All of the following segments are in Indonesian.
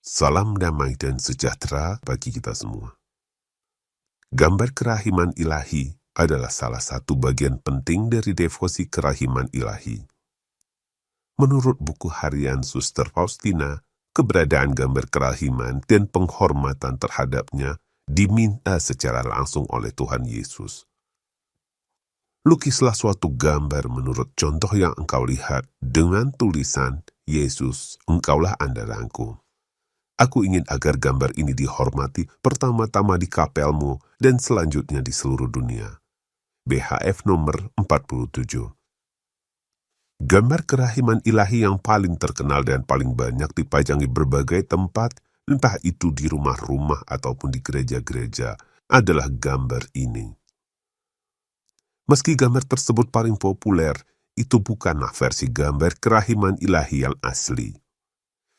Salam damai dan sejahtera bagi kita semua. Gambar kerahiman ilahi adalah salah satu bagian penting dari devosi kerahiman ilahi. Menurut buku harian Suster Faustina, keberadaan gambar kerahiman dan penghormatan terhadapnya diminta secara langsung oleh Tuhan Yesus. Lukislah suatu gambar menurut contoh yang engkau lihat dengan tulisan, Yesus, engkaulah andalanku. Aku ingin agar gambar ini dihormati pertama-tama di kapelmu dan selanjutnya di seluruh dunia. BHF nomor 47. Gambar kerahiman ilahi yang paling terkenal dan paling banyak dipajangi berbagai tempat, entah itu di rumah-rumah ataupun di gereja-gereja, adalah gambar ini. Meski gambar tersebut paling populer, itu bukanlah versi gambar kerahiman ilahi yang asli.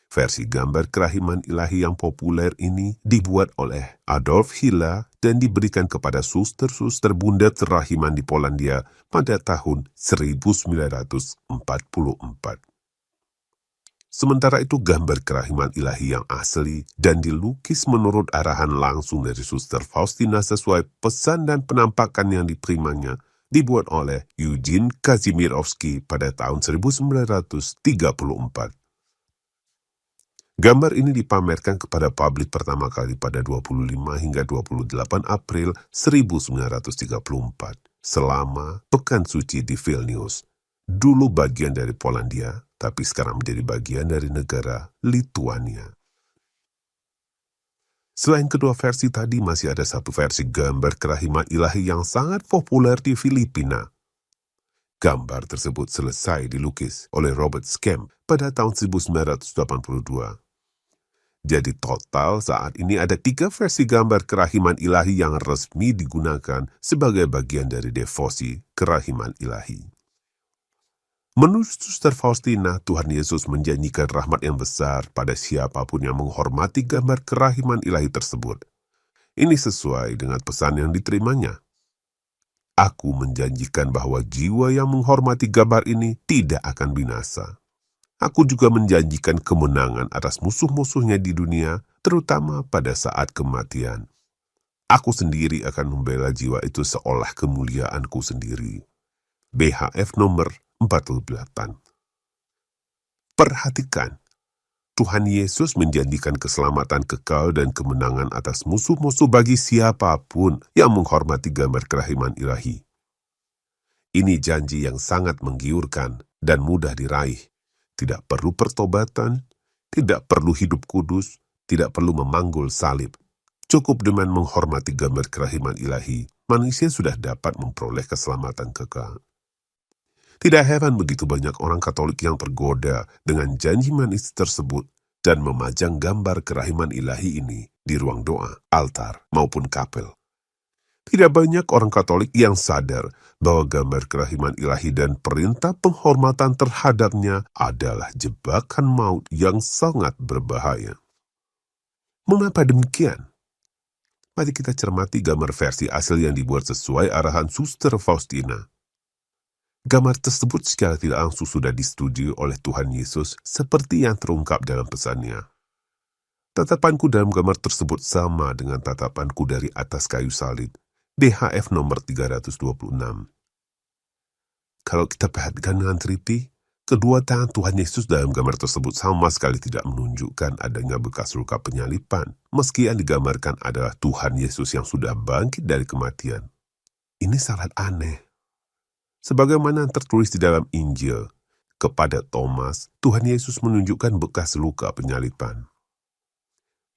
Versi gambar kerahiman ilahi yang populer ini dibuat oleh Adolf Hitler dan diberikan kepada suster-suster bunda kerahiman di Polandia pada tahun 1944. Sementara itu gambar kerahiman ilahi yang asli dan dilukis menurut arahan langsung dari Suster Faustina sesuai pesan dan penampakan yang diterimanya dibuat oleh Eugene Kazimierowski pada tahun 1934. Gambar ini dipamerkan kepada publik pertama kali pada 25 hingga 28 April 1934 selama Pekan Suci di Vilnius, dulu bagian dari Polandia, tapi sekarang menjadi bagian dari negara Lituania. Selain kedua versi tadi, masih ada satu versi gambar kerahiman ilahi yang sangat populer di Filipina. Gambar tersebut selesai dilukis oleh Robert Scamp pada tahun 1982. Jadi total saat ini ada 3 versi gambar kerahiman ilahi yang resmi digunakan sebagai bagian dari devosi kerahiman ilahi. Menurut Suster Faustina, Tuhan Yesus menjanjikan rahmat yang besar pada siapapun yang menghormati gambar kerahiman ilahi tersebut. Ini sesuai dengan pesan yang diterimanya. Aku menjanjikan bahwa jiwa yang menghormati gambar ini tidak akan binasa. Aku juga menjanjikan kemenangan atas musuh-musuhnya di dunia, terutama pada saat kematian. Aku sendiri akan membela jiwa itu seolah kemuliaanku sendiri. BHF nomor 48. Perhatikan, Tuhan Yesus menjanjikan keselamatan kekal dan kemenangan atas musuh-musuh bagi siapapun yang menghormati gambar kerahiman ilahi. Ini janji yang sangat menggiurkan dan mudah diraih. Tidak perlu pertobatan, tidak perlu hidup kudus, tidak perlu memanggul salib. Cukup dengan menghormati gambar kerahiman ilahi, manusia sudah dapat memperoleh keselamatan kekal. Tidak heran begitu banyak orang Katolik yang tergoda dengan janji manis tersebut dan memajang gambar kerahiman ilahi ini di ruang doa, altar, maupun kapel. Tidak banyak orang Katolik yang sadar bahwa gambar kerahiman ilahi dan perintah penghormatan terhadapnya adalah jebakan maut yang sangat berbahaya. Mengapa demikian? Mari kita cermati gambar versi asli yang dibuat sesuai arahan Suster Faustina. Gambar tersebut secara tidak langsung sudah disetujui oleh Tuhan Yesus seperti yang terungkap dalam pesannya. Tatapanku dalam gambar tersebut sama dengan tatapanku dari atas kayu salib. DHF nomor 326. Kalau kita perhatikan dengan teliti, kedua tangan Tuhan Yesus dalam gambar tersebut sama sekali tidak menunjukkan adanya bekas luka penyalipan, meski yang digambarkan adalah Tuhan Yesus yang sudah bangkit dari kematian. Ini sangat aneh. Sebagaimana tertulis di dalam Injil, kepada Thomas, Tuhan Yesus menunjukkan bekas luka penyalipan.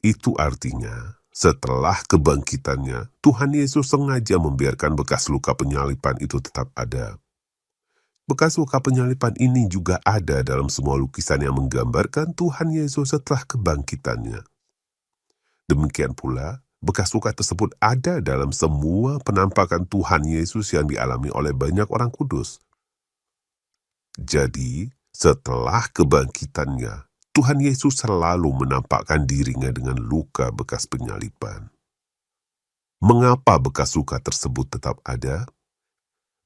Itu artinya, setelah kebangkitannya, Tuhan Yesus sengaja membiarkan bekas luka penyalipan itu tetap ada. Bekas luka penyalipan ini juga ada dalam semua lukisan yang menggambarkan Tuhan Yesus setelah kebangkitannya. Demikian pula, bekas luka tersebut ada dalam semua penampakan Tuhan Yesus yang dialami oleh banyak orang kudus. Jadi, setelah kebangkitannya, Tuhan Yesus selalu menampakkan dirinya dengan luka bekas penyalipan. Mengapa bekas luka tersebut tetap ada?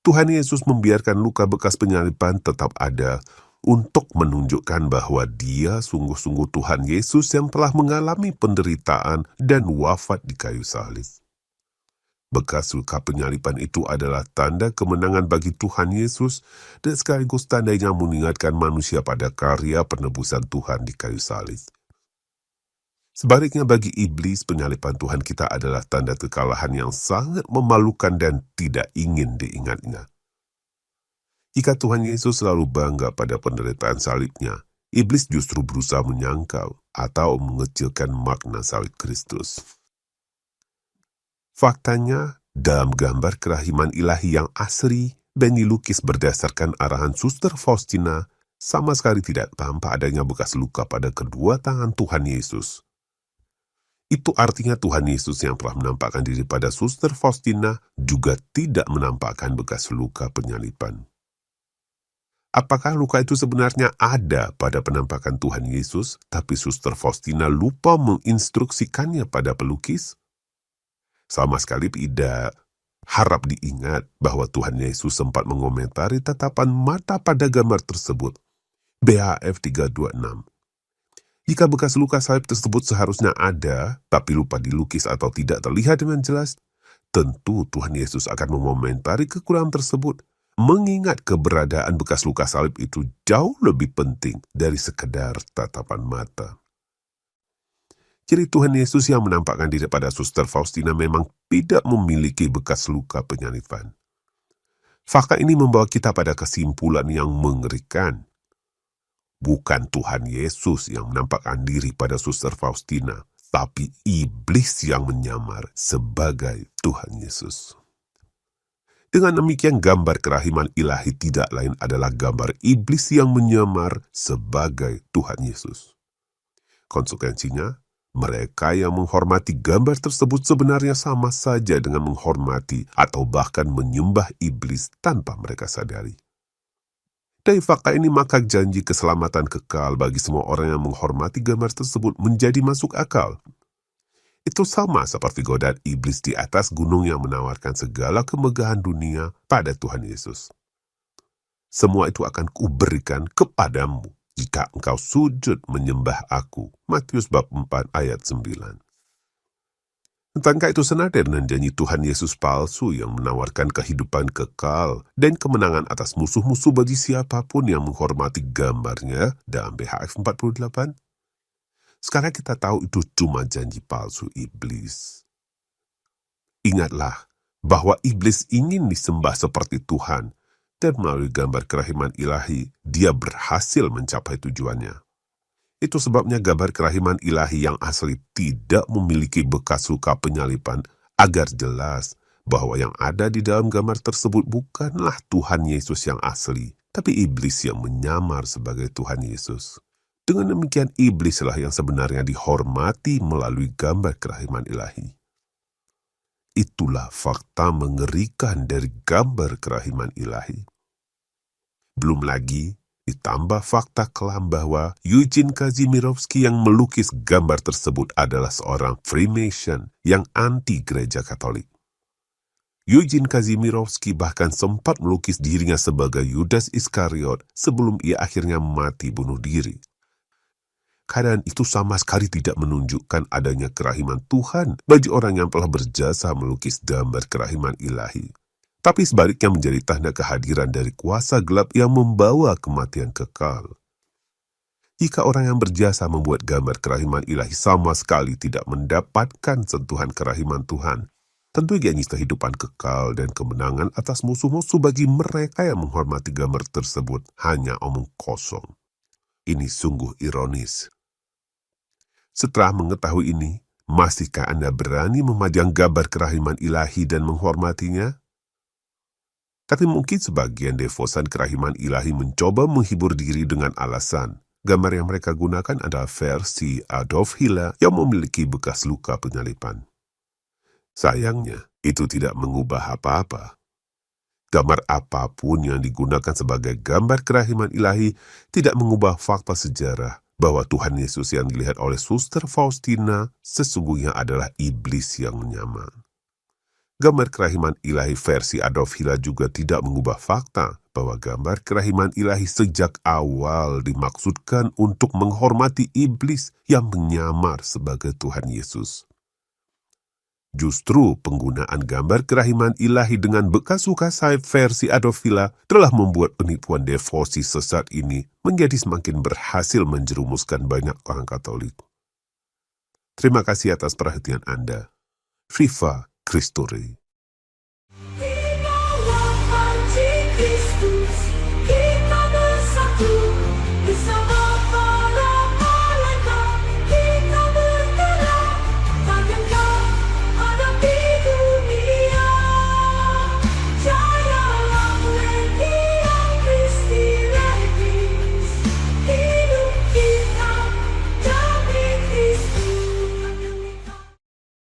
Tuhan Yesus membiarkan luka bekas penyalipan tetap ada untuk menunjukkan bahwa dia sungguh-sungguh Tuhan Yesus yang telah mengalami penderitaan dan wafat di kayu salib. Bekas luka penyaliban itu adalah tanda kemenangan bagi Tuhan Yesus dan sekaligus tanda yang mengingatkan manusia pada karya penebusan Tuhan di kayu salib. Sebaliknya bagi iblis, penyaliban Tuhan kita adalah tanda kekalahan yang sangat memalukan dan tidak ingin diingatnya. Jika Tuhan Yesus selalu bangga pada penderitaan salibnya, iblis justru berusaha menyangkal atau mengecilkan makna salib Kristus. Faktanya, dalam gambar kerahiman ilahi yang asli dan dilukis berdasarkan arahan Suster Faustina, sama sekali tidak tampak adanya bekas luka pada kedua tangan Tuhan Yesus. Itu artinya Tuhan Yesus yang telah menampakkan diri pada Suster Faustina juga tidak menampakkan bekas luka penyaliban. Apakah luka itu sebenarnya ada pada penampakan Tuhan Yesus, tapi Suster Faustina lupa menginstruksikannya pada pelukis? Sama sekali tidak. Harap diingat bahwa Tuhan Yesus sempat mengomentari tatapan mata pada gambar tersebut. BHF 326. Jika bekas luka salib tersebut seharusnya ada, tapi lupa dilukis atau tidak terlihat dengan jelas, tentu Tuhan Yesus akan mengomentari kekurangan tersebut. Mengingat keberadaan bekas luka salib itu jauh lebih penting dari sekedar tatapan mata. Jadi Tuhan Yesus yang menampakkan diri pada Suster Faustina memang tidak memiliki bekas luka penyaliban. Fakta ini membawa kita pada kesimpulan yang mengerikan. Bukan Tuhan Yesus yang menampakkan diri pada Suster Faustina, tapi iblis yang menyamar sebagai Tuhan Yesus. Dengan demikian, gambar kerahiman ilahi tidak lain adalah gambar iblis yang menyamar sebagai Tuhan Yesus. Konsekuensinya, mereka yang menghormati gambar tersebut sebenarnya sama saja dengan menghormati atau bahkan menyembah iblis tanpa mereka sadari. Dari fakta ini, maka janji keselamatan kekal bagi semua orang yang menghormati gambar tersebut menjadi masuk akal. Itu sama seperti godaan iblis di atas gunung yang menawarkan segala kemegahan dunia pada Tuhan Yesus. Semua itu akan kuberikan kepadamu jika engkau sujud menyembah aku. Matius bab 4 ayat 9. Tentangkah itu senada dengan janji Tuhan Yesus palsu yang menawarkan kehidupan kekal dan kemenangan atas musuh-musuh bagi siapapun yang menghormati gambarnya dalam BHF 48? Sekarang kita tahu itu cuma janji palsu iblis. Ingatlah bahwa iblis ingin disembah seperti Tuhan, dan melalui gambar kerahiman ilahi, dia berhasil mencapai tujuannya. Itu sebabnya gambar kerahiman ilahi yang asli tidak memiliki bekas luka penyaliban, agar jelas bahwa yang ada di dalam gambar tersebut bukanlah Tuhan Yesus yang asli, tapi iblis yang menyamar sebagai Tuhan Yesus. Dengan demikian, iblislah yang sebenarnya dihormati melalui gambar kerahiman ilahi. Itulah fakta mengerikan dari gambar kerahiman ilahi. Belum lagi, ditambah fakta kelam bahwa Eugene Kazimierowski yang melukis gambar tersebut adalah seorang Freemason yang anti gereja Katolik. Eugene Kazimierowski bahkan sempat melukis dirinya sebagai Yudas Iskariot sebelum ia akhirnya mati bunuh diri. Keadaan itu sama sekali tidak menunjukkan adanya kerahiman Tuhan bagi orang yang telah berjasa melukis gambar kerahiman ilahi. Tapi sebaliknya menjadi tanda kehadiran dari kuasa gelap yang membawa kematian kekal. Jika orang yang berjasa membuat gambar kerahiman ilahi sama sekali tidak mendapatkan sentuhan kerahiman Tuhan, tentu janji kehidupan kekal dan kemenangan atas musuh-musuh bagi mereka yang menghormati gambar tersebut hanya omong kosong. Ini sungguh ironis. Setelah mengetahui ini, masihkah Anda berani memajang gambar kerahiman ilahi dan menghormatinya? Tapi mungkin sebagian devosan kerahiman ilahi mencoba menghibur diri dengan alasan gambar yang mereka gunakan adalah versi Adolf Hitler yang memiliki bekas luka penyaliban. Sayangnya, itu tidak mengubah apa-apa. Gambar apapun yang digunakan sebagai gambar kerahiman ilahi tidak mengubah fakta sejarah bahwa Tuhan Yesus yang dilihat oleh Suster Faustina sesungguhnya adalah iblis yang menyamar. Gambar kerahiman ilahi versi Adolf Hitler juga tidak mengubah fakta bahwa gambar kerahiman ilahi sejak awal dimaksudkan untuk menghormati iblis yang menyamar sebagai Tuhan Yesus. Justru penggunaan gambar kerahiman ilahi dengan bekas luka sayap versi Adolf Hitler telah membuat penipuan devosi sesat ini menjadi semakin berhasil menjerumuskan banyak orang Katolik. Terima kasih atas perhatian Anda. Viva Christori.